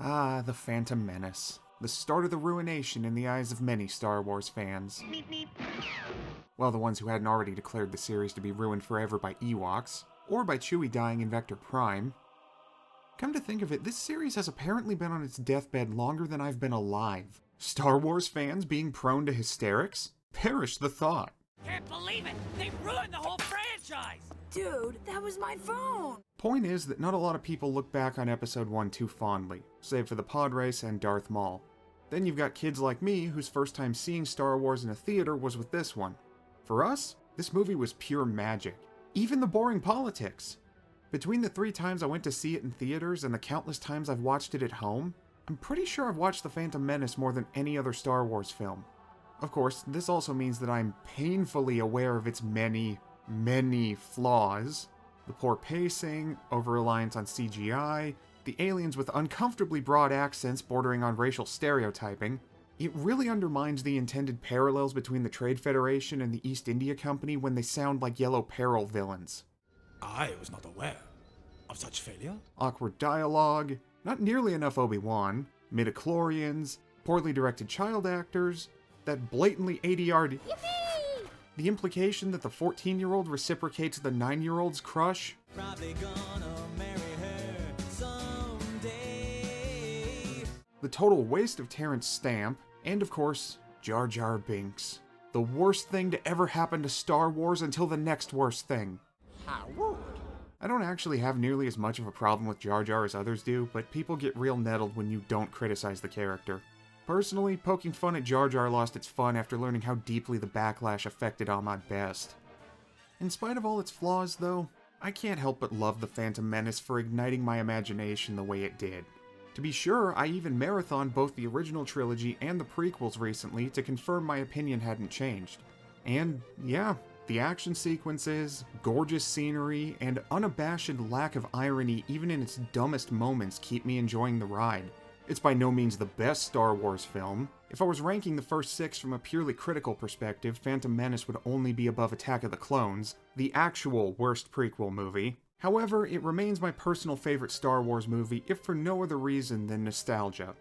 Ah, the Phantom Menace. The start of the ruination in the eyes of many Star Wars fans. Meep meep. Well, the ones who hadn't already declared the series to be ruined forever by Ewoks, or by Chewie dying in Vector Prime. Come to think of it, this series has apparently been on its deathbed longer than I've been alive. Star Wars fans being prone to hysterics? Perish the thought. Can't believe it! They ruined the whole franchise! Dude, that was my phone! Point is that not a lot of people look back on Episode 1 too fondly, save for the pod race and Darth Maul. Then you've got kids like me whose first time seeing Star Wars in a theater was with this one. For us, this movie was pure magic. Even the boring politics. Between the 3 times I went to see it in theaters and the countless times I've watched it at home, I'm pretty sure I've watched The Phantom Menace more than any other Star Wars film. Of course, this also means that I'm painfully aware of its many, many flaws. The poor pacing, over-reliance on CGI, the aliens with uncomfortably broad accents bordering on racial stereotyping. It really undermines the intended parallels between the Trade Federation and the East India Company when they sound like Yellow Peril villains. I was not aware of such failure. Awkward dialogue, not nearly enough Obi-Wan, midichlorians, poorly directed child actors, that blatantly ADR'd the implication that the 14-year-old reciprocates the 9-year-old's crush. Probably gonna marry her someday. The total waste of Terrence Stamp, and of course, Jar Jar Binks. The worst thing to ever happen to Star Wars until the next worst thing. How rude. I don't actually have nearly as much of a problem with Jar Jar as others do, but people get real nettled when you don't criticize the character. Personally, poking fun at Jar Jar lost its fun after learning how deeply the backlash affected Ahmad Best. In spite of all its flaws, though, I can't help but love The Phantom Menace for igniting my imagination the way it did. To be sure, I even marathoned both the original trilogy and the prequels recently to confirm my opinion hadn't changed. And yeah, the action sequences, gorgeous scenery, and unabashed lack of irony even in its dumbest moments keep me enjoying the ride. It's by no means the best Star Wars film. If I was ranking the first 6 from a purely critical perspective, Phantom Menace would only be above Attack of the Clones, the actual worst prequel movie. However, it remains my personal favorite Star Wars movie, if for no other reason than nostalgia.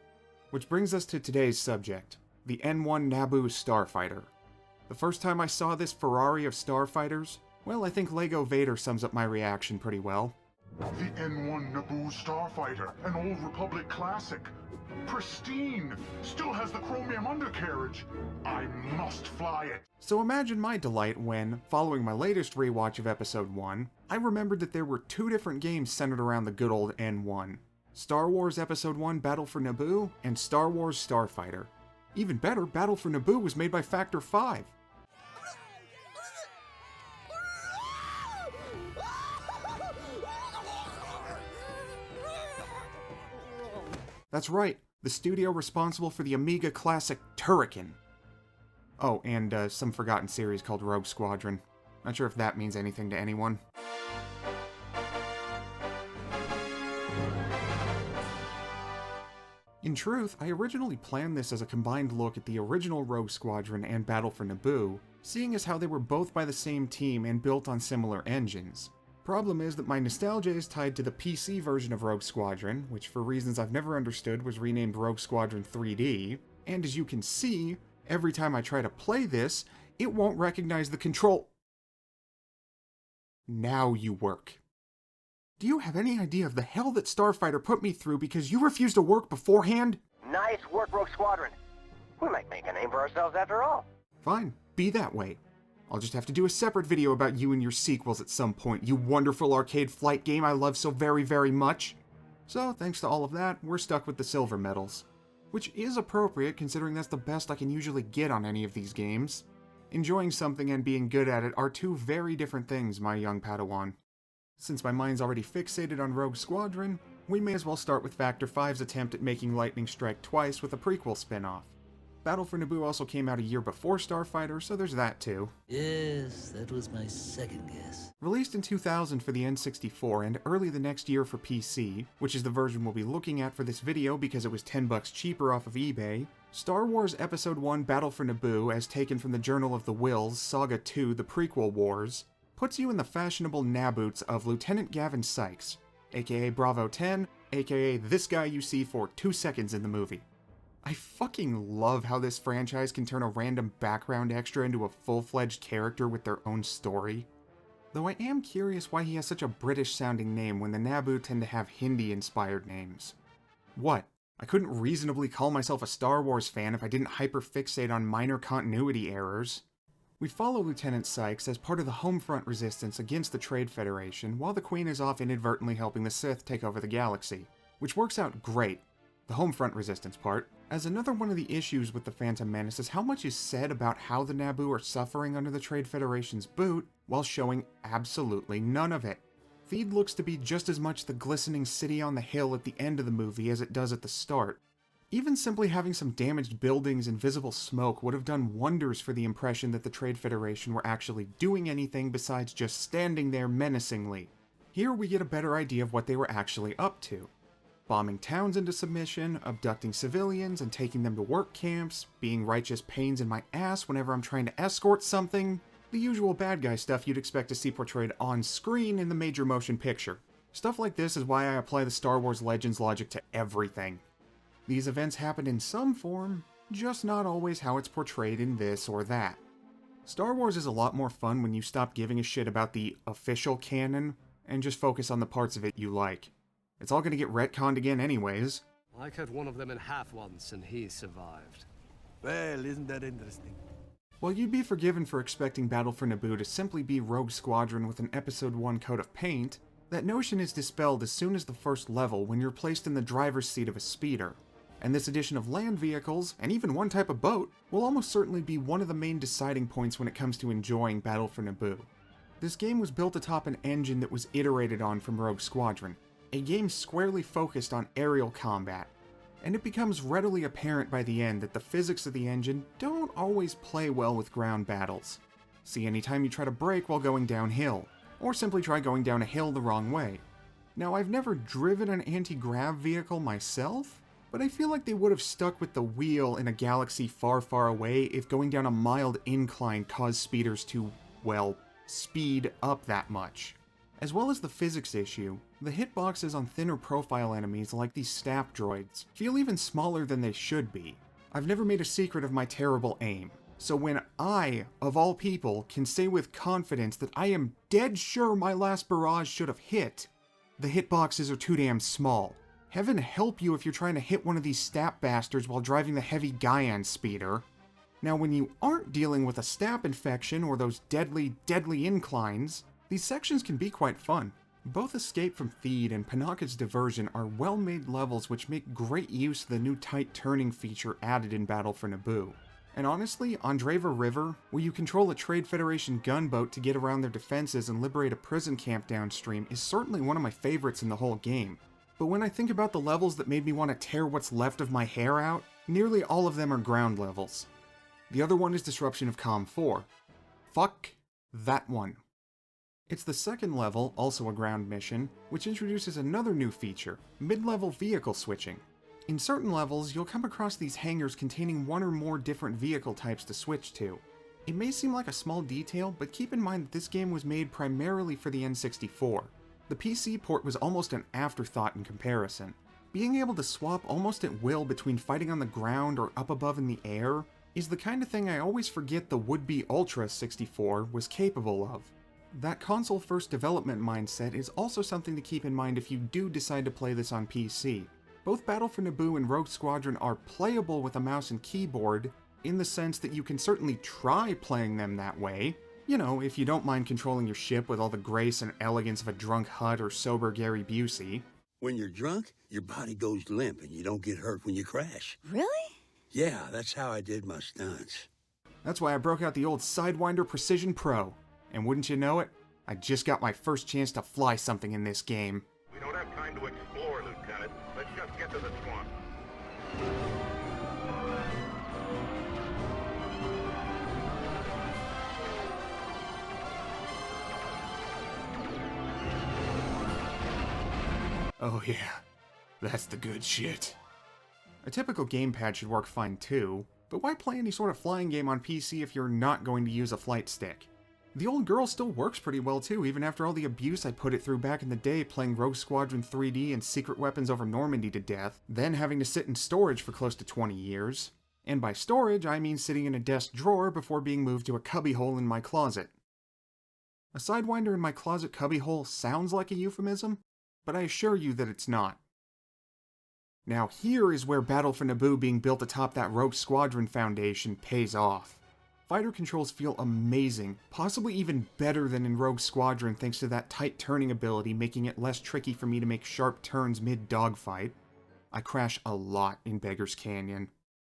Which brings us to today's subject, the N1 Naboo Starfighter. The first time I saw this Ferrari of starfighters, well, I think Lego Vader sums up my reaction pretty well. The N1 Naboo Starfighter, an old Republic classic. Pristine! Still has the chromium undercarriage. I must fly it. So imagine my delight when, following my latest rewatch of Episode 1, I remembered that there were 2 different games centered around the good old N1. Star Wars Episode 1 Battle for Naboo, and Star Wars Starfighter. Even better, Battle for Naboo was made by Factor 5. That's right, the studio responsible for the Amiga classic Turrican. Oh, and some forgotten series called Rogue Squadron. Not sure if that means anything to anyone. In truth, I originally planned this as a combined look at the original Rogue Squadron and Battle for Naboo, seeing as how they were both by the same team and built on similar engines. Problem is that my nostalgia is tied to the PC version of Rogue Squadron, which for reasons I've never understood was renamed Rogue Squadron 3D, and as you can see, every time I try to play this, it won't recognize the control. Now you work. Do you have any idea of the hell that Starfighter put me through because you refused to work beforehand? Nice work, Rogue Squadron. We might make a name for ourselves after all. Fine, be that way. I'll just have to do a separate video about you and your sequels at some point, you wonderful arcade flight game I love so very, very much. So, thanks to all of that, we're stuck with the silver medals. Which is appropriate considering that's the best I can usually get on any of these games. Enjoying something and being good at it are 2 very different things, my young Padawan. Since my mind's already fixated on Rogue Squadron, we may as well start with Factor 5's attempt at making lightning strike twice with a prequel spin-off. Battle for Naboo also came out a year before Starfighter, so there's that too. Yes, that was my second guess. Released in 2000 for the N64 and early the next year for PC, which is the version we'll be looking at for this video because it was $10 cheaper off of eBay, Star Wars Episode 1 Battle for Naboo, as taken from the Journal of the Whills, Saga 2 The Prequel Wars, puts you in the fashionable Naboots of Lieutenant Gavin Sykes, aka Bravo 10, aka this guy you see for 2 seconds in the movie. I fucking love how this franchise can turn a random background extra into a full-fledged character with their own story. Though I am curious why he has such a British-sounding name when the Naboo tend to have Hindi-inspired names. What? I couldn't reasonably call myself a Star Wars fan if I didn't hyperfixate on minor continuity errors. We follow Lieutenant Sykes as part of the Homefront resistance against the Trade Federation while the Queen is off inadvertently helping the Sith take over the galaxy, which works out great, the Homefront resistance part, as another one of the issues with the Phantom Menace is how much is said about how the Naboo are suffering under the Trade Federation's boot while showing absolutely none of it. Theed looks to be just as much the glistening city on the hill at the end of the movie as it does at the start. Even simply having some damaged buildings and visible smoke would have done wonders for the impression that the Trade Federation were actually doing anything besides just standing there menacingly. Here we get a better idea of what they were actually up to. Bombing towns into submission, abducting civilians and taking them to work camps, being righteous pains in my ass whenever I'm trying to escort something, the usual bad guy stuff you'd expect to see portrayed on screen in the major motion picture. Stuff like this is why I apply the Star Wars Legends logic to everything. These events happen in some form, just not always how it's portrayed in this or that. Star Wars is a lot more fun when you stop giving a shit about the official canon and just focus on the parts of it you like. It's all gonna get retconned again anyways. I cut one of them in half once and he survived. Well, isn't that interesting? While you'd be forgiven for expecting Battle for Naboo to simply be Rogue Squadron with an Episode 1 coat of paint, that notion is dispelled as soon as the first level when you're placed in the driver's seat of a speeder. And this addition of land vehicles, and even one type of boat, will almost certainly be one of the main deciding points when it comes to enjoying Battle for Naboo. This game was built atop an engine that was iterated on from Rogue Squadron, a game squarely focused on aerial combat, and it becomes readily apparent by the end that the physics of the engine don't always play well with ground battles. See anytime you try to brake while going downhill, or simply try going down a hill the wrong way. Now, I've never driven an anti-grav vehicle myself, but I feel like they would have stuck with the wheel in a galaxy far, far away if going down a mild incline caused speeders to, well, speed up that much. As well as the physics issue, the hitboxes on thinner profile enemies like these staff droids feel even smaller than they should be. I've never made a secret of my terrible aim, so when I, of all people, can say with confidence that I am dead sure my last barrage should have hit, the hitboxes are too damn small. Heaven help you if you're trying to hit one of these stat bastards while driving the heavy Gaian speeder. Now when you aren't dealing with a staph infection or those deadly inclines, these sections can be quite fun. Both Escape from Theed and Panaka's Diversion are well-made levels which make great use of the new tight turning feature added in Battle for Naboo. And honestly, Andreva River, where you control a Trade Federation gunboat to get around their defenses and liberate a prison camp downstream, is certainly one of my favorites in the whole game. But when I think about the levels that made me want to tear what's left of my hair out, nearly all of them are ground levels. The other one is Disruption of Com 4. Fuck that one. It's the second level, also a ground mission, which introduces another new feature, mid-level vehicle switching. In certain levels, you'll come across these hangars containing one or more different vehicle types to switch to. It may seem like a small detail, but keep in mind that this game was made primarily for the N64. The PC port was almost an afterthought in comparison. Being able to swap almost at will between fighting on the ground or up above in the air is the kind of thing I always forget the would-be Ultra 64 was capable of. That console-first development mindset is also something to keep in mind if you do decide to play this on PC. Both Battle for Naboo and Rogue Squadron are playable with a mouse and keyboard, in the sense that you can certainly try playing them that way. You know, if you don't mind controlling your ship with all the grace and elegance of a drunk Hutt or sober Gary Busey. When you're drunk, your body goes limp and you don't get hurt when you crash. Really? Yeah, that's how I did my stunts. That's why I broke out the old Sidewinder Precision Pro. And wouldn't you know it, I just got my first chance to fly something in this game. We don't have time to explore, Lieutenant. Let's just get to the swamp. Oh yeah, that's the good shit. A typical gamepad should work fine too, but why play any sort of flying game on PC if you're not going to use a flight stick? The old girl still works pretty well too, even after all the abuse I put it through back in the day playing Rogue Squadron 3D and Secret Weapons over Normandy to death, then having to sit in storage for close to 20 years. And by storage, I mean sitting in a desk drawer before being moved to a cubbyhole in my closet. A sidewinder in my closet cubbyhole sounds like a euphemism, but I assure you that it's not. Now here is where Battle for Naboo being built atop that Rogue Squadron foundation pays off. Fighter controls feel amazing, possibly even better than in Rogue Squadron thanks to that tight turning ability making it less tricky for me to make sharp turns mid-dogfight. I crash a lot in Beggar's Canyon.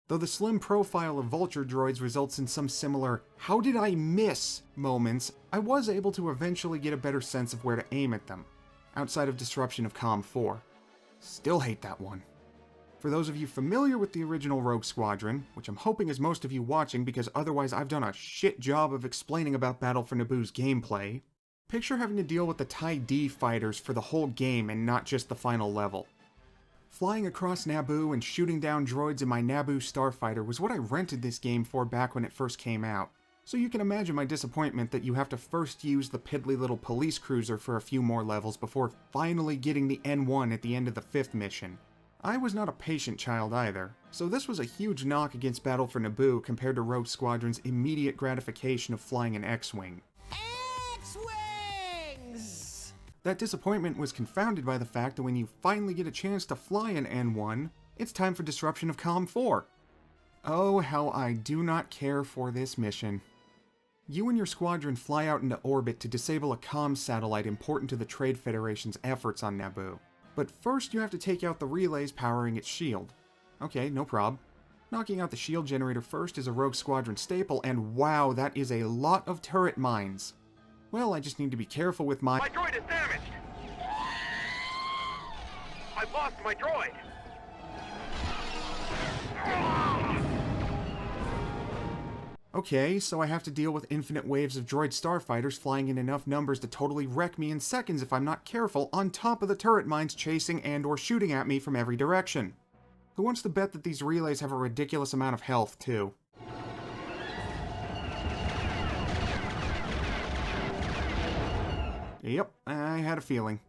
Though the slim profile of vulture droids results in some similar "how did I miss" moments, I was able to eventually get a better sense of where to aim at them, outside of Disruption of Comm 4. Still hate that one. For those of you familiar with the original Rogue Squadron, which I'm hoping is most of you watching because otherwise I've done a shit job of explaining about Battle for Naboo's gameplay, picture having to deal with the TIE D fighters for the whole game and not just the final level. Flying across Naboo and shooting down droids in my Naboo Starfighter was what I rented this game for back when it first came out, so you can imagine my disappointment that you have to first use the piddly little police cruiser for a few more levels before finally getting the N1 at the end of the 5th mission. I was not a patient child either, so this was a huge knock against Battle for Naboo compared to Rogue Squadron's immediate gratification of flying an X-Wing. X-Wings! That disappointment was confounded by the fact that when you finally get a chance to fly an N1, it's time for Disruption of Comm 4. Oh, how I do not care for this mission. You and your squadron fly out into orbit to disable a comm satellite important to the Trade Federation's efforts on Naboo. But first you have to take out the relays powering its shield. Okay, no prob. Knocking out the shield generator first is a Rogue Squadron staple, and wow, that is a lot of turret mines. Well, I just need to be careful with my droid is damaged! I've lost my droid! Okay, so I have to deal with infinite waves of droid starfighters flying in enough numbers to totally wreck me in seconds if I'm not careful, on top of the turret mines chasing and or shooting at me from every direction. Who wants to bet that these relays have a ridiculous amount of health, too? Yep, I had a feeling.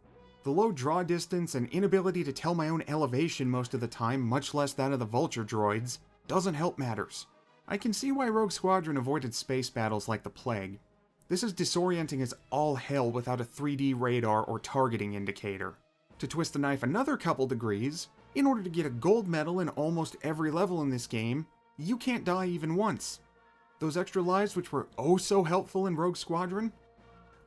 The low draw distance and inability to tell my own elevation most of the time, much less that of the vulture droids, doesn't help matters. I can see why Rogue Squadron avoided space battles like the plague. This is disorienting as all hell without a 3D radar or targeting indicator. To twist the knife another couple degrees, in order to get a gold medal in almost every level in this game, you can't die even once. Those extra lives which were oh so helpful in Rogue Squadron?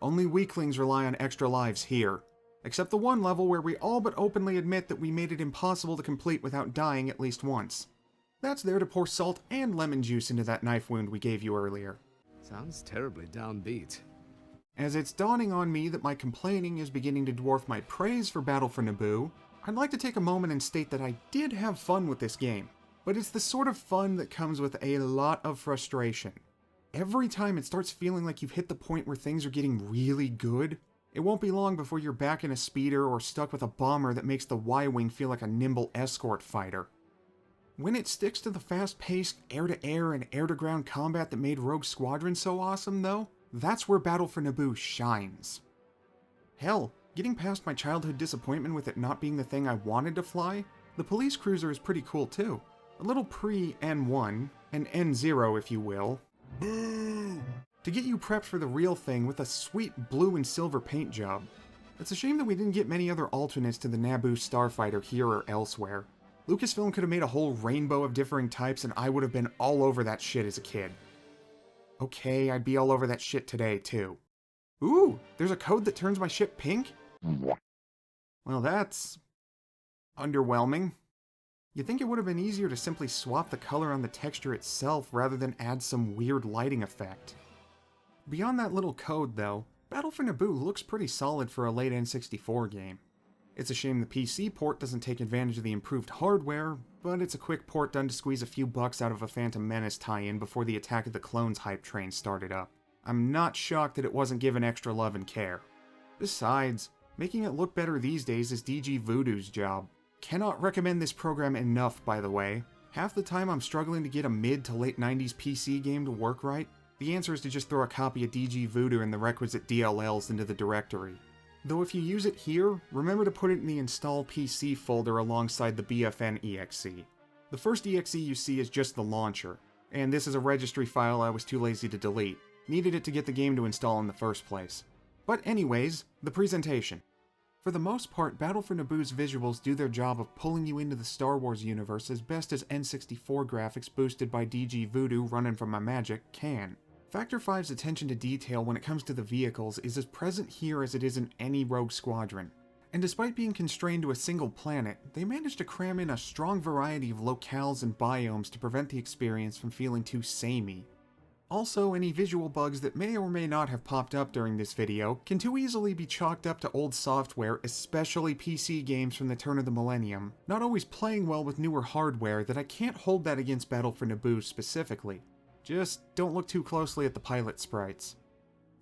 Only weaklings rely on extra lives here. Except the one level where we all but openly admit that we made it impossible to complete without dying at least once. That's there to pour salt and lemon juice into that knife wound we gave you earlier. Sounds terribly downbeat. As it's dawning on me that my complaining is beginning to dwarf my praise for Battle for Naboo, I'd like to take a moment and state that I did have fun with this game, but it's the sort of fun that comes with a lot of frustration. Every time it starts feeling like you've hit the point where things are getting really good, it won't be long before you're back in a speeder or stuck with a bomber that makes the Y-Wing feel like a nimble escort fighter. When it sticks to the fast-paced air-to-air and air-to-ground combat that made Rogue Squadron so awesome, though, that's where Battle for Naboo shines. Hell, getting past my childhood disappointment with it not being the thing I wanted to fly, the police cruiser is pretty cool too. A little pre-N1, an N0 if you will, Boo! to get you prepped for the real thing with a sweet blue and silver paint job. It's a shame that we didn't get many other alternates to the Naboo Starfighter here or elsewhere. Lucasfilm could have made a whole rainbow of differing types and I would have been all over that shit as a kid. Okay, I'd be all over that shit today, too. Ooh, there's a code that turns my ship pink? Well, that's underwhelming. You'd think it would have been easier to simply swap the color on the texture itself rather than add some weird lighting effect. Beyond that little code, though, Battle for Naboo looks pretty solid for a late N64 game. It's a shame the PC port doesn't take advantage of the improved hardware, but it's a quick port done to squeeze a few bucks out of a Phantom Menace tie-in before the Attack of the Clones hype train started up. I'm not shocked that it wasn't given extra love and care. Besides, making it look better these days is DG Voodoo's job. Cannot recommend this program enough, by the way. Half the time I'm struggling to get a mid to late 90s PC game to work right, The answer is to just throw a copy of DG Voodoo and the requisite DLLs into the directory. Though if you use it here, remember to put it in the Install PC folder alongside the BFN exe. The first exe you see is just the launcher, and this is a registry file I was too lazy to delete. Needed it to get the game to install in the first place. But anyways, the presentation. For the most part, Battle for Naboo's visuals do their job of pulling you into the Star Wars universe as best as N64 graphics boosted by DG Voodoo running from my magic can. Factor 5's attention to detail when it comes to the vehicles is as present here as it is in any Rogue Squadron. And despite being constrained to a single planet, they managed to cram in a strong variety of locales and biomes to prevent the experience from feeling too samey. Also, any visual bugs that may or may not have popped up during this video can too easily be chalked up to old software, especially PC games from the turn of the millennium, not always playing well with newer hardware that I can't hold that against Battle for Naboo specifically. Just don't look too closely at the pilot sprites.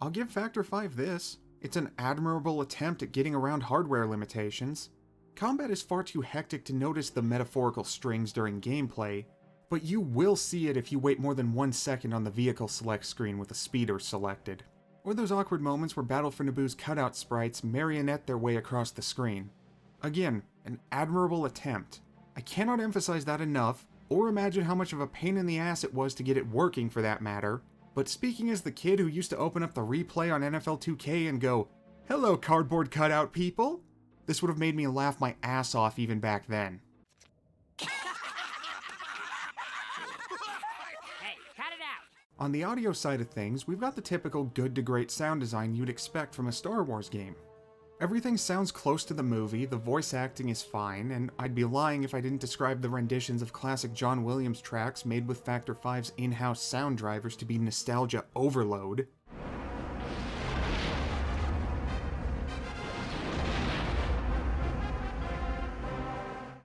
I'll give Factor 5 this. It's an admirable attempt at getting around hardware limitations. Combat is far too hectic to notice the metaphorical strings during gameplay, but you will see it if you wait more than 1 second on the vehicle select screen with a speeder selected. Or those awkward moments where Battle for Naboo's cutout sprites marionette their way across the screen. Again, an admirable attempt. I cannot emphasize that enough, or imagine how much of a pain in the ass it was to get it working for that matter. But speaking as the kid who used to open up the replay on NFL 2K and go, "Hello cardboard cutout people," this would have made me laugh my ass off even back then. On the audio side of things, we've got the typical good to great sound design you'd expect from a Star Wars game. Everything sounds close to the movie, the voice acting is fine, and I'd be lying if I didn't describe the renditions of classic John Williams tracks made with Factor 5's in-house sound drivers to be nostalgia overload.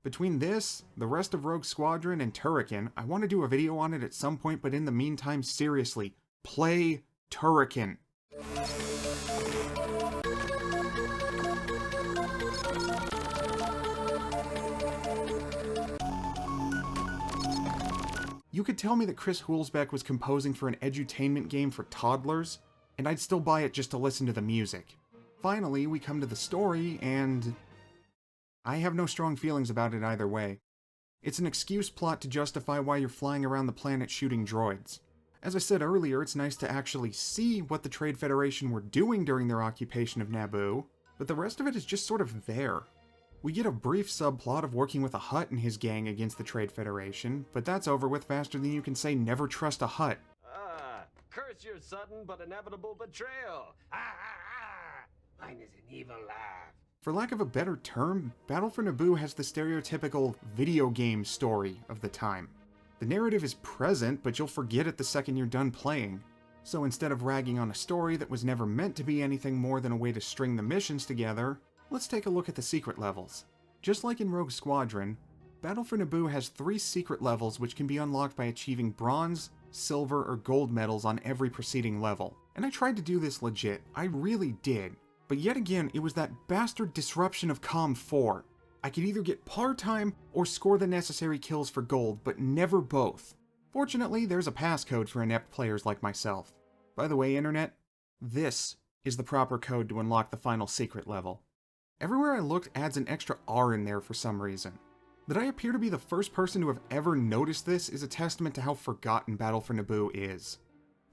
Between this, the rest of Rogue Squadron, and Turrican, I want to do a video on it at some point, but in the meantime, seriously, play Turrican. You could tell me that Chris Hulsbeck was composing for an edutainment game for toddlers, and I'd still buy it just to listen to the music. Finally, we come to the story, and I have no strong feelings about it either way. It's an excuse plot to justify why you're flying around the planet shooting droids. As I said earlier, it's nice to actually see what the Trade Federation were doing during their occupation of Naboo, but the rest of it is just sort of there. We get a brief subplot of working with a Hutt and his gang against the Trade Federation, but that's over with faster than you can say never trust a Hutt. Curse your sudden but inevitable betrayal. Mine is an evil laugh. For lack of a better term, Battle for Naboo has the stereotypical video game story of the time. The narrative is present, but you'll forget it the second you're done playing. So instead of ragging on a story that was never meant to be anything more than a way to string the missions together, let's take a look at the secret levels. Just like in Rogue Squadron, Battle for Naboo has 3 secret levels which can be unlocked by achieving bronze, silver, or gold medals on every preceding level. And I tried to do this legit, I really did. But yet again, it was that bastard disruption of Com 4. I could either get par time or score the necessary kills for gold, but never both. Fortunately, there's a passcode for inept players like myself. By the way, Internet, this is the proper code to unlock the final secret level. Everywhere I looked adds an extra R in there for some reason. That I appear to be the first person to have ever noticed this is a testament to how forgotten Battle for Naboo is.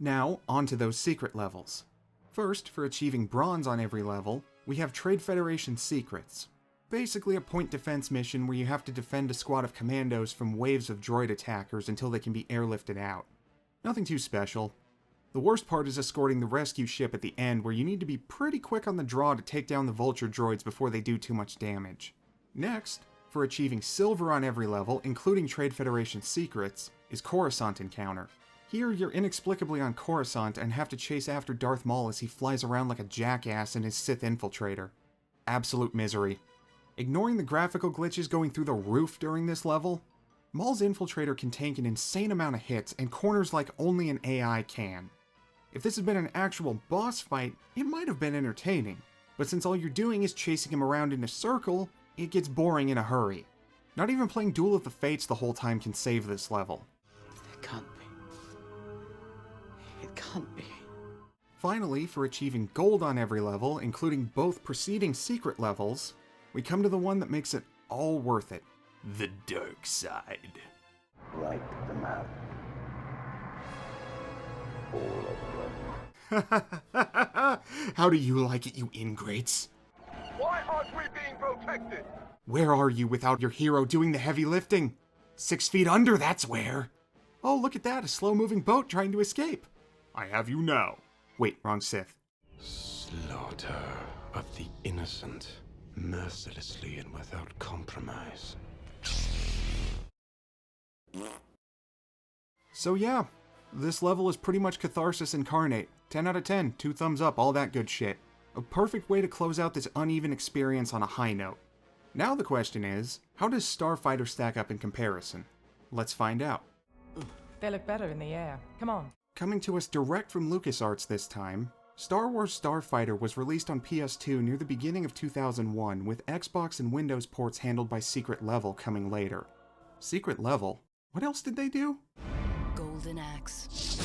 Now, on to those secret levels. First, for achieving bronze on every level, we have Trade Federation Secrets. Basically a point defense mission where you have to defend a squad of commandos from waves of droid attackers until they can be airlifted out. Nothing too special. The worst part is escorting the rescue ship at the end, where you need to be pretty quick on the draw to take down the vulture droids before they do too much damage. Next, for achieving silver on every level, including Trade Federation Secrets, is Coruscant Encounter. Here, you're inexplicably on Coruscant and have to chase after Darth Maul as he flies around like a jackass in his Sith infiltrator. Absolute misery. Ignoring the graphical glitches going through the roof during this level, Maul's infiltrator can tank an insane amount of hits and corners like only an AI can. If this had been an actual boss fight, it might have been entertaining, but since all you're doing is chasing him around in a circle, it gets boring in a hurry. Not even playing Duel of the Fates the whole time can save this level. It can't be. It can't hunt me. Finally, for achieving gold on every level, including both preceding secret levels, we come to the one that makes it all worth it. The dark side. Like the map. All How do you like it, you ingrates? Why aren't we being protected? Where are you without your hero doing the heavy lifting? 6 feet under, that's where. Oh, look at that, a slow-moving boat trying to escape. I have you now. Wait, wrong Sith. Slaughter of the innocent, mercilessly and without compromise. So yeah, this level is pretty much catharsis incarnate. 10 out of 10, 2 thumbs up, all that good shit. A perfect way to close out this uneven experience on a high note. Now the question is, how does Starfighter stack up in comparison? Let's find out. They look better in the air. Come on. Coming to us direct from LucasArts this time, Star Wars Starfighter was released on PS2 near the beginning of 2001, with Xbox and Windows ports handled by Secret Level coming later. Secret Level? What else did they do? Golden Axe.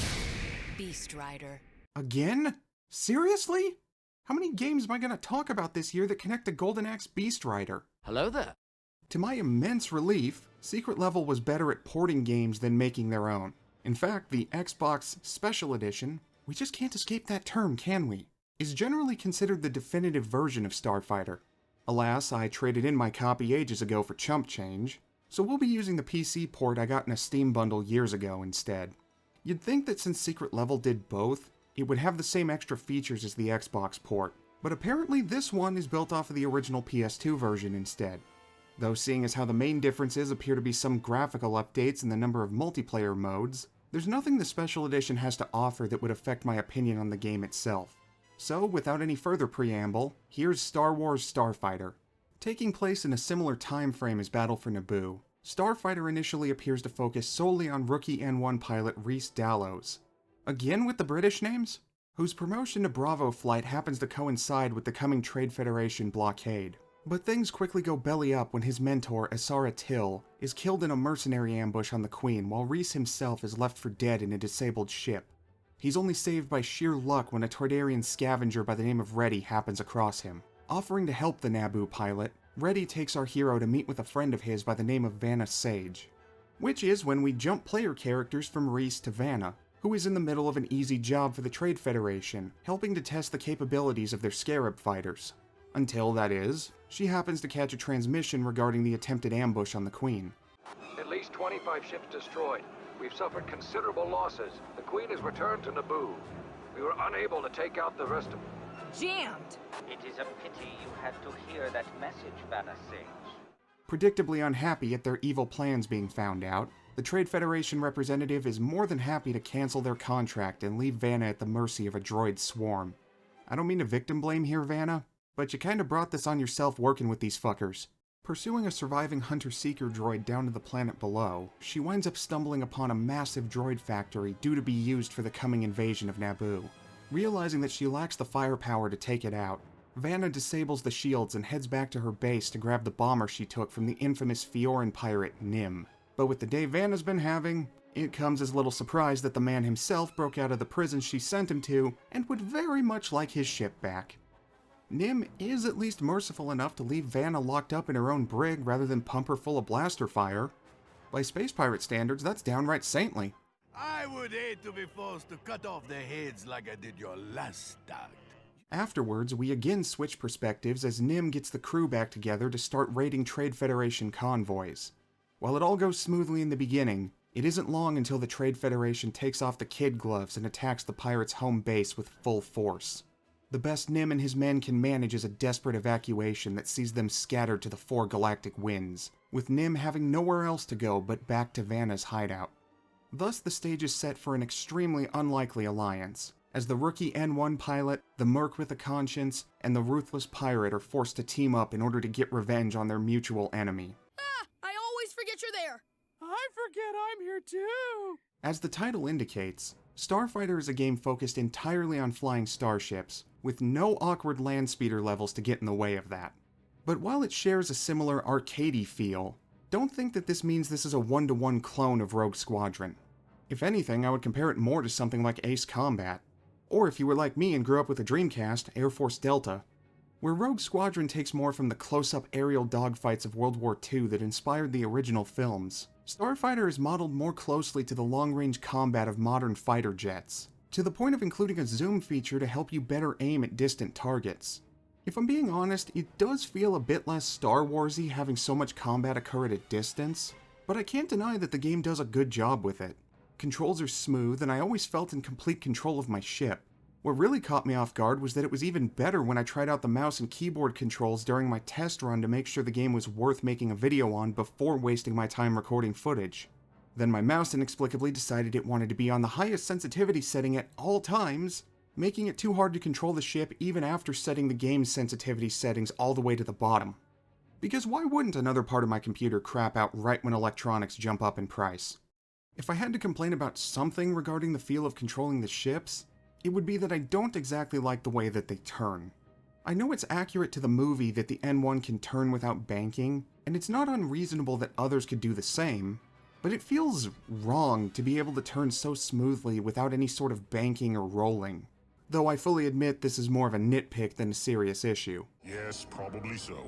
Beast Rider. Again? Seriously? How many games am I gonna talk about this year that connect to Golden Axe Beast Rider? Hello there. To my immense relief, Secret Level was better at porting games than making their own. In fact, the Xbox Special Edition, we just can't escape that term, can we? Is generally considered the definitive version of Starfighter. Alas, I traded in my copy ages ago for chump change, so we'll be using the PC port I got in a Steam bundle years ago instead. You'd think that since Secret Level did both, it would have the same extra features as the Xbox port, but apparently this one is built off of the original PS2 version instead. Though seeing as how the main differences appear to be some graphical updates and the number of multiplayer modes, there's nothing the Special Edition has to offer that would affect my opinion on the game itself. So, without any further preamble, here's Star Wars Starfighter. Taking place in a similar time frame as Battle for Naboo, Starfighter initially appears to focus solely on rookie N1 pilot Rhys Dallows. Again with the British names? Whose promotion to Bravo flight happens to coincide with the coming Trade Federation blockade. But things quickly go belly up when his mentor, Asara Till, is killed in a mercenary ambush on the Queen, while Rhys himself is left for dead in a disabled ship. He's only saved by sheer luck when a Toydarian scavenger by the name of Reddy happens across him. Offering to help the Naboo pilot, Reddy takes our hero to meet with a friend of his by the name of Vanna Sage. Which is when we jump player characters from Rhys to Vanna, who is in the middle of an easy job for the Trade Federation, helping to test the capabilities of their Scarab fighters. Until, that is, she happens to catch a transmission regarding the attempted ambush on the Queen. At least 25 ships destroyed. We've suffered considerable losses. The Queen has returned to Naboo. We were unable to take out the rest of them. Jammed! It is a pity you had to hear that message, Vanna Sage. Predictably unhappy at their evil plans being found out, the Trade Federation representative is more than happy to cancel their contract and leave Vanna at the mercy of a droid swarm. I don't mean to victim blame here, Vanna, but you kinda brought this on yourself working with these fuckers. Pursuing a surviving hunter-seeker droid down to the planet below, she winds up stumbling upon a massive droid factory due to be used for the coming invasion of Naboo. Realizing that she lacks the firepower to take it out, Vanna disables the shields and heads back to her base to grab the bomber she took from the infamous Fioran pirate Nim. But with the day Vanna's been having, it comes as little surprise that the man himself broke out of the prison she sent him to and would very much like his ship back. Nim is at least merciful enough to leave Vanna locked up in her own brig rather than pump her full of blaster fire. By space pirate standards, that's downright saintly. I would hate to be forced to cut off their heads like I did your last act. Afterwards, we again switch perspectives as Nim gets the crew back together to start raiding Trade Federation convoys. While it all goes smoothly in the beginning, it isn't long until the Trade Federation takes off the kid gloves and attacks the pirates' home base with full force. The best Nim and his men can manage is a desperate evacuation that sees them scattered to the 4 galactic winds, with Nim having nowhere else to go but back to Vanna's hideout. Thus the stage is set for an extremely unlikely alliance, as the rookie N1 pilot, the merc with a conscience, and the ruthless pirate are forced to team up in order to get revenge on their mutual enemy. Ah! I always forget you're there! I forget I'm here too! As the title indicates, Starfighter is a game focused entirely on flying starships, with no awkward land speeder levels to get in the way of that. But while it shares a similar arcadey feel, don't think that this means this is a one-to-one clone of Rogue Squadron. If anything, I would compare it more to something like Ace Combat. Or if you were like me and grew up with a Dreamcast, Air Force Delta. Where Rogue Squadron takes more from the close-up aerial dogfights of World War II that inspired the original films, Starfighter is modeled more closely to the long-range combat of modern fighter jets, to the point of including a zoom feature to help you better aim at distant targets. If I'm being honest, it does feel a bit less Star Wars-y having so much combat occur at a distance, but I can't deny that the game does a good job with it. Controls are smooth, and I always felt in complete control of my ship. What really caught me off guard was that it was even better when I tried out the mouse and keyboard controls during my test run to make sure the game was worth making a video on before wasting my time recording footage. Then my mouse inexplicably decided it wanted to be on the highest sensitivity setting at all times, making it too hard to control the ship even after setting the game's sensitivity settings all the way to the bottom. Because why wouldn't another part of my computer crap out right when electronics jump up in price? If I had to complain about something regarding the feel of controlling the ships, it would be that I don't exactly like the way that they turn. I know it's accurate to the movie that the N1 can turn without banking, and it's not unreasonable that others could do the same, but it feels wrong to be able to turn so smoothly without any sort of banking or rolling. Though I fully admit this is more of a nitpick than a serious issue. Yes, probably so.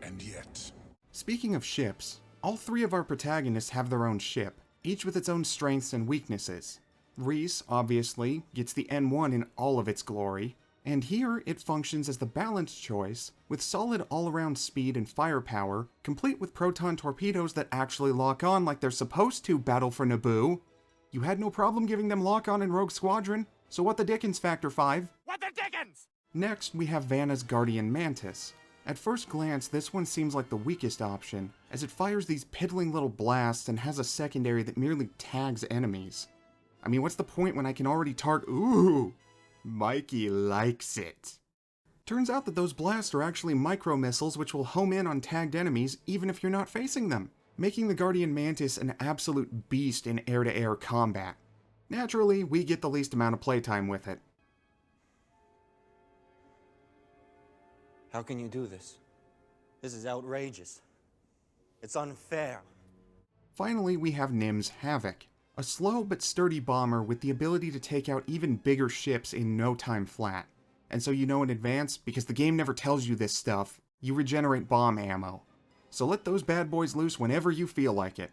And yet... Speaking of ships, all three of our protagonists have their own ship, each with its own strengths and weaknesses. Reese, obviously, gets the N1 in all of its glory, and here it functions as the balanced choice, with solid all-around speed and firepower, complete with proton torpedoes that actually lock on like they're supposed to, Battle for Naboo. You had no problem giving them lock-on in Rogue Squadron, so what the dickens, Factor 5? What the dickens? Next, we have Vanna's Guardian Mantis. At first glance, this one seems like the weakest option, as it fires these piddling little blasts and has a secondary that merely tags enemies. I mean, what's the point when I can already target— Ooh! Mikey likes it. Turns out that those blasts are actually micro-missiles which will home in on tagged enemies even if you're not facing them, making the Guardian Mantis an absolute beast in air-to-air combat. Naturally, we get the least amount of playtime with it. How can you do this? This is outrageous. It's unfair. Finally, we have Nim's Havoc, a slow but sturdy bomber with the ability to take out even bigger ships in no time flat. And so you know in advance, because the game never tells you this stuff, you regenerate bomb ammo. So let those bad boys loose whenever you feel like it.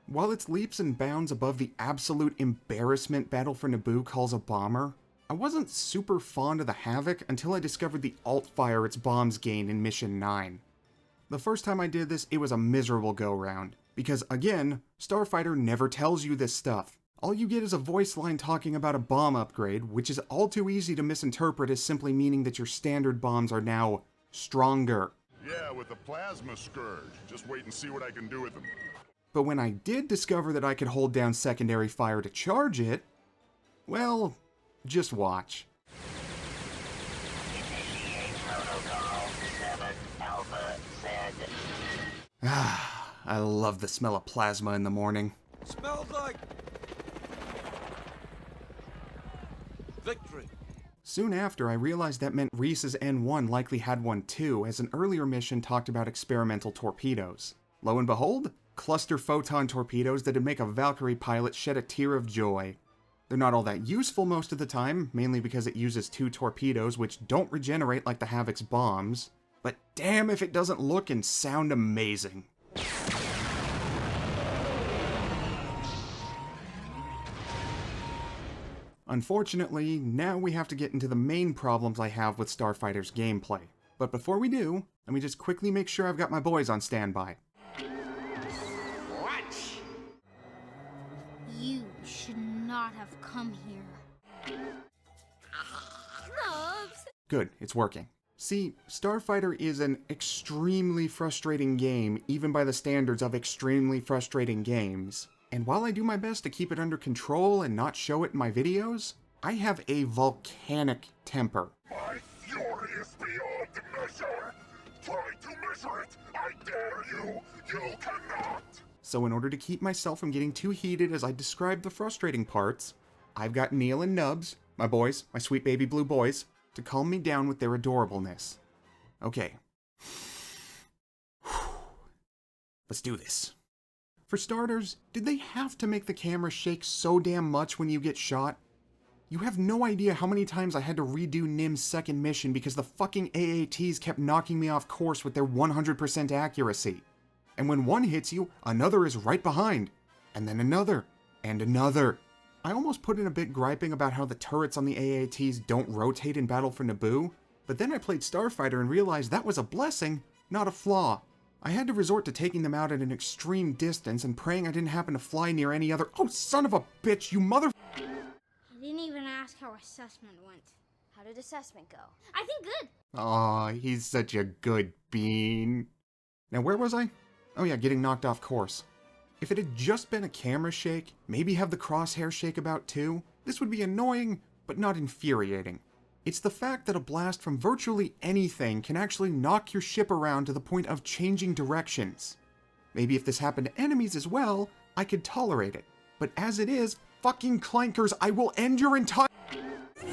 While it's leaps and bounds above the absolute embarrassment Battle for Naboo calls a bomber, I wasn't super fond of the Havoc until I discovered the alt-fire its bombs gain in Mission 9. The first time I did this, it was a miserable go-round, because again, Starfighter never tells you this stuff. All you get is a voice line talking about a bomb upgrade, which is all too easy to misinterpret as simply meaning that your standard bombs are now stronger. Yeah, with the plasma scourge. Just wait and see what I can do with them. But when I did discover that I could hold down secondary fire to charge it, well, just watch. Ah, I love the smell of plasma in the morning. Smells like victory. Soon after, I realized that meant Reese's N1 likely had one too, as an earlier mission talked about experimental torpedoes. Lo and behold, cluster photon torpedoes that'd make a Valkyrie pilot shed a tear of joy. They're not all that useful most of the time, mainly because it uses 2 torpedoes which don't regenerate like the Havoc's bombs, but damn if it doesn't look and sound amazing. Unfortunately, now we have to get into the main problems I have with Starfighter's gameplay. But before we do, let me just quickly make sure I've got my boys on standby. Watch! You should not have come here. Snubs! Good, it's working. See, Starfighter is an extremely frustrating game, even by the standards of extremely frustrating games. And while I do my best to keep it under control and not show it in my videos, I have a volcanic temper. My fury is beyond measure! Try to measure it! I dare you! You cannot! So in order to keep myself from getting too heated as I describe the frustrating parts, I've got Neil and Nubs, my boys, my sweet baby blue boys, to calm me down with their adorableness. Okay. Let's do this. For starters, did they have to make the camera shake so damn much when you get shot? You have no idea how many times I had to redo Nim's second mission because the fucking AATs kept knocking me off course with their 100% accuracy. And when one hits you, another is right behind. And then another. And another. I almost put in a bit griping about how the turrets on the AATs don't rotate in Battle for Naboo, but then I played Starfighter and realized that was a blessing, not a flaw. I had to resort to taking them out at an extreme distance and praying I didn't happen to fly near any other— Oh, son of a bitch, you mother— I didn't even ask how assessment went. How did assessment go? I think good. Aw, he's such a good bean. Now where was I? Oh yeah, getting knocked off course. If it had just been a camera shake, maybe have the crosshair shake about too, this would be annoying, but not infuriating. It's the fact that a blast from virtually anything can actually knock your ship around to the point of changing directions. Maybe if this happened to enemies as well, I could tolerate it. But as it is, fucking clankers, I will end your entire— So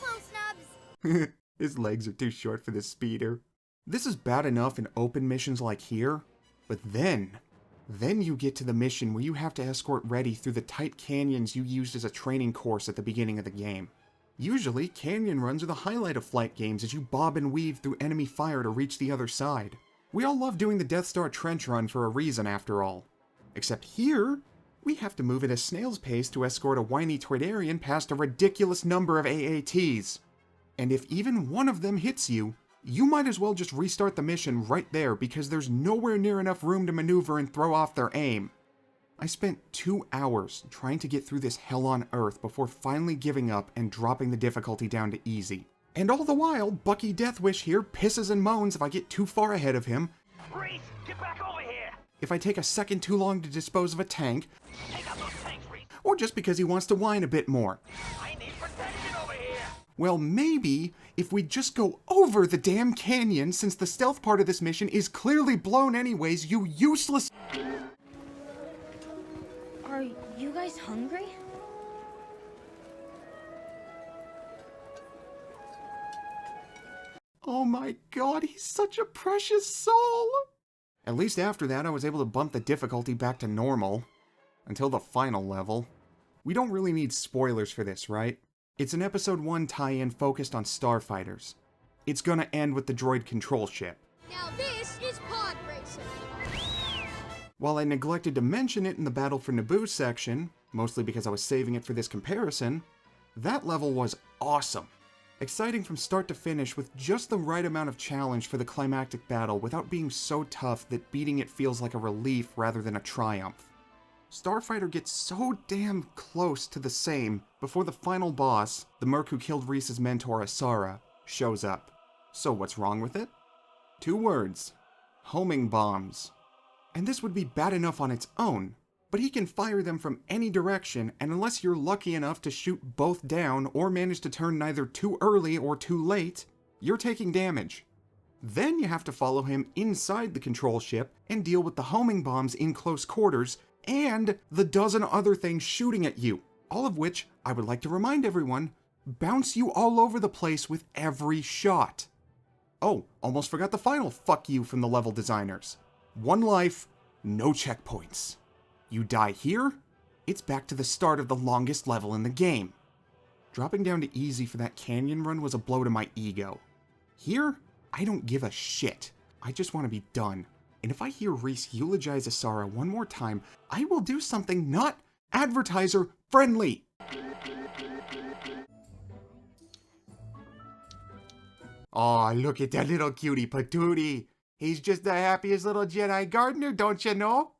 close, Nubs! His legs are too short for this speeder. This is bad enough in open missions like here, but then you get to the mission where you have to escort Reddy through the tight canyons you used as a training course at the beginning of the game. Usually, canyon runs are the highlight of flight games as you bob and weave through enemy fire to reach the other side. We all love doing the Death Star trench run for a reason after all. Except here, we have to move at a snail's pace to escort a whiny Toydarian past a ridiculous number of AATs. And if even one of them hits you, you might as well just restart the mission right there because there's nowhere near enough room to maneuver and throw off their aim. I spent 2 hours trying to get through this hell on Earth before finally giving up and dropping the difficulty down to easy. And all the while, Bucky Deathwish here pisses and moans if I get too far ahead of him, Reese, get back over here! if I take a second too long to dispose of a tank, Take out those tanks, Reese! or just because he wants to whine a bit more. I need protection over here! Well, maybe if we just go over the damn canyon, since the stealth part of this mission is clearly blown anyways, you useless— Are you guys hungry? Oh my god, he's such a precious soul! At least after that, I was able to bump the difficulty back to normal. Until the final level. We don't really need spoilers for this, right? It's an Episode 1 tie-in focused on starfighters. It's gonna end with the droid control ship. Now this is pod racing. While I neglected to mention it in the Battle for Naboo section, mostly because I was saving it for this comparison, that level was awesome. Exciting from start to finish with just the right amount of challenge for the climactic battle without being so tough that beating it feels like a relief rather than a triumph. Starfighter gets so damn close to the same before the final boss, the merc who killed Reese's mentor Asara, shows up. So what's wrong with it? 2 words. Homing bombs. And this would be bad enough on its own, but he can fire them from any direction, and unless you're lucky enough to shoot both down or manage to turn neither too early or too late, you're taking damage. Then you have to follow him inside the control ship and deal with the homing bombs in close quarters and the dozen other things shooting at you, all of which, I would like to remind everyone, bounce you all over the place with every shot. Oh, almost forgot the final fuck you from the level designers. 1 life, no checkpoints. You die here, it's back to the start of the longest level in the game. Dropping down to easy for that canyon run was a blow to my ego. Here, I don't give a shit. I just want to be done. And if I hear Reese eulogize Asara one more time, I will do something not advertiser friendly. Aw, look at that little cutie patootie. He's just the happiest little Jedi gardener, don't you know?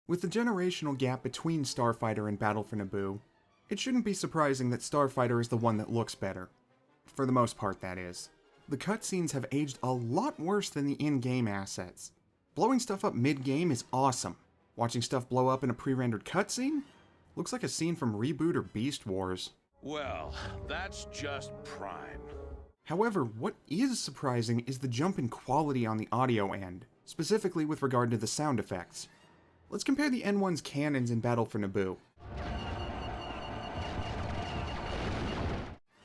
With the generational gap between Starfighter and Battle for Naboo, it shouldn't be surprising that Starfighter is the one that looks better. For the most part, that is. The cutscenes have aged a lot worse than the in-game assets. Blowing stuff up mid-game is awesome. Watching stuff blow up in a pre-rendered cutscene? Looks like a scene from Reboot or Beast Wars. Well, that's just prime. However, what is surprising is the jump in quality on the audio end, specifically with regard to the sound effects. Let's compare the N1's cannons in Battle for Naboo.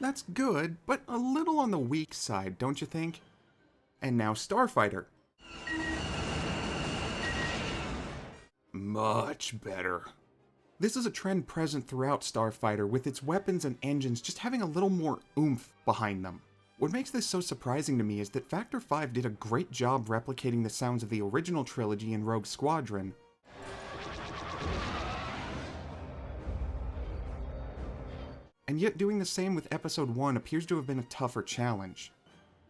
That's good, but a little on the weak side, don't you think? And now Starfighter. much better. This is a trend present throughout Starfighter, with its weapons and engines just having a little more oomph behind them. What makes this so surprising to me is that Factor 5 did a great job replicating the sounds of the original trilogy in Rogue Squadron, and yet doing the same with Episode 1 appears to have been a tougher challenge.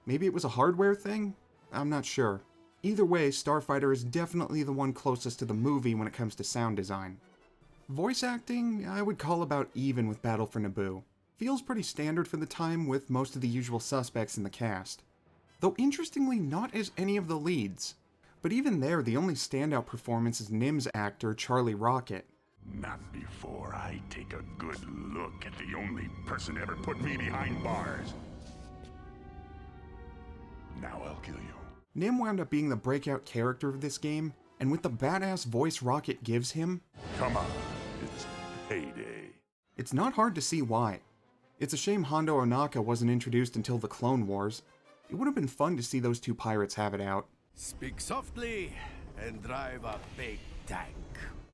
Maybe it was a hardware thing? I'm not sure. Either way, Starfighter is definitely the one closest to the movie when it comes to sound design. Voice acting, I would call about even with Battle for Naboo. Feels pretty standard for the time, with most of the usual suspects in the cast. Though interestingly, not as any of the leads. But even there, the only standout performance is Nim's actor, Charlie Rocket. Not before I take a good look at the only person ever put me behind bars. Now I'll kill you. Nim wound up being the breakout character of this game, and with the badass voice Rocket gives him, come on, it's payday. It's not hard to see why. It's a shame Hondo Ohnaka wasn't introduced until the Clone Wars. It would have been fun to see those two pirates have it out. Speak softly and drive a big tank.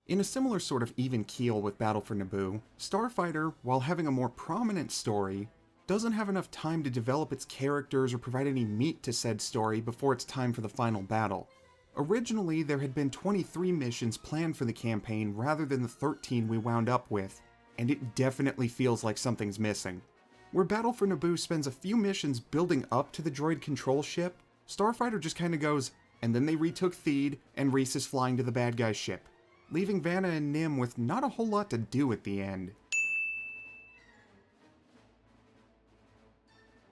In a similar sort of even keel with Battle for Naboo, Starfighter, while having a more prominent story, doesn't have enough time to develop its characters or provide any meat to said story before it's time for the final battle. Originally, there had been 23 missions planned for the campaign rather than the 13 we wound up with, and it definitely feels like something's missing. Where Battle for Naboo spends a few missions building up to the droid control ship, Starfighter just kinda goes, and then they retook Theed, and Reese is flying to the bad guy's ship, leaving Vanna and Nim with not a whole lot to do at the end.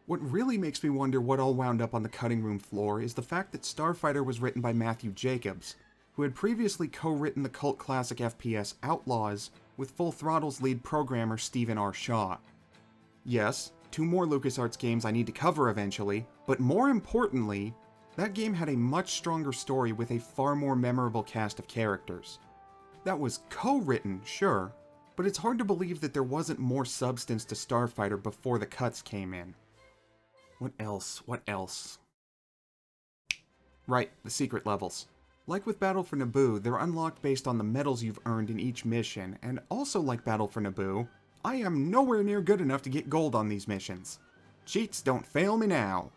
What really makes me wonder what all wound up on the cutting room floor is the fact that Starfighter was written by Matthew Jacobs, who had previously co-written the cult classic FPS Outlaws with Full Throttle's lead programmer Stephen R. Shaw. Yes, 2 more LucasArts games I need to cover eventually, but more importantly, that game had a much stronger story with a far more memorable cast of characters. That was co-written, sure, but it's hard to believe that there wasn't more substance to Starfighter before the cuts came in. What else? Right, the secret levels. Like with Battle for Naboo, they're unlocked based on the medals you've earned in each mission, and also like Battle for Naboo, I am nowhere near good enough to get gold on these missions. Cheats don't fail me now.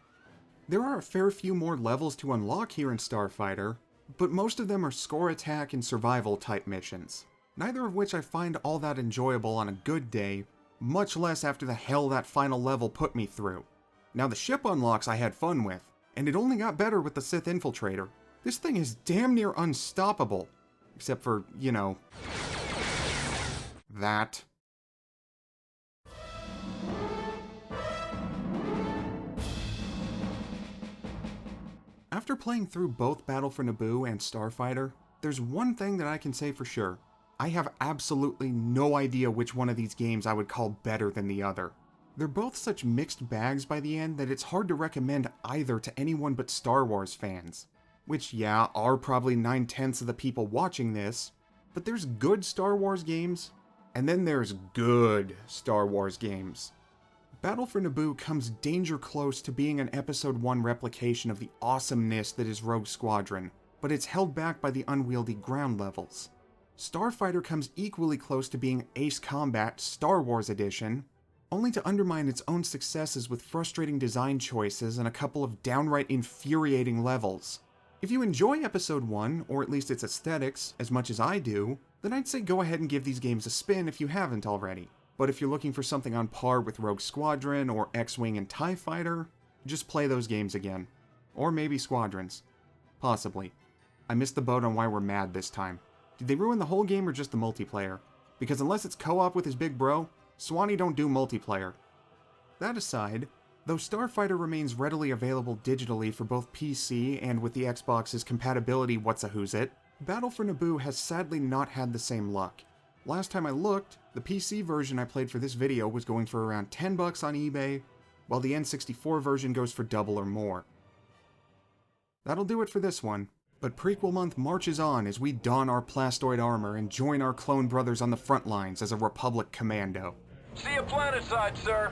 There are a fair few more levels to unlock here in Starfighter, but most of them are score attack and survival type missions, neither of which I find all that enjoyable on a good day, much less after the hell that final level put me through. Now the ship unlocks I had fun with, and it only got better with the Sith Infiltrator. This thing is damn near unstoppable, except for, you know, that. After playing through both Battle for Naboo and Starfighter, there's one thing that I can say for sure. I have absolutely no idea which one of these games I would call better than the other. They're both such mixed bags by the end that it's hard to recommend either to anyone but Star Wars fans. Which, yeah, are probably 9/10 of the people watching this, but there's good Star Wars games, and then there's good Star Wars games. Battle for Naboo comes danger close to being an Episode 1 replication of the awesomeness that is Rogue Squadron, but it's held back by the unwieldy ground levels. Starfighter comes equally close to being Ace Combat Star Wars Edition, only to undermine its own successes with frustrating design choices and a couple of downright infuriating levels. If you enjoy Episode 1, or at least its aesthetics, as much as I do, then I'd say go ahead and give these games a spin if you haven't already. But if you're looking for something on par with Rogue Squadron or X-Wing and TIE Fighter, just play those games again. Or maybe Squadrons. Possibly. I missed the boat on why we're mad this time. Did they ruin the whole game or just the multiplayer? Because unless it's co-op with his big bro, Swanny don't do multiplayer. That aside, though Starfighter remains readily available digitally for both PC and with the Xbox's compatibility what's-a-who's-it, Battle for Naboo has sadly not had the same luck. Last time I looked, the PC version I played for this video was going for around $10 on eBay, while the N64 version goes for double or more. That'll do it for this one, but prequel month marches on as we don our plastoid armor and join our clone brothers on the front lines as a Republic commando. See you planetside, sir.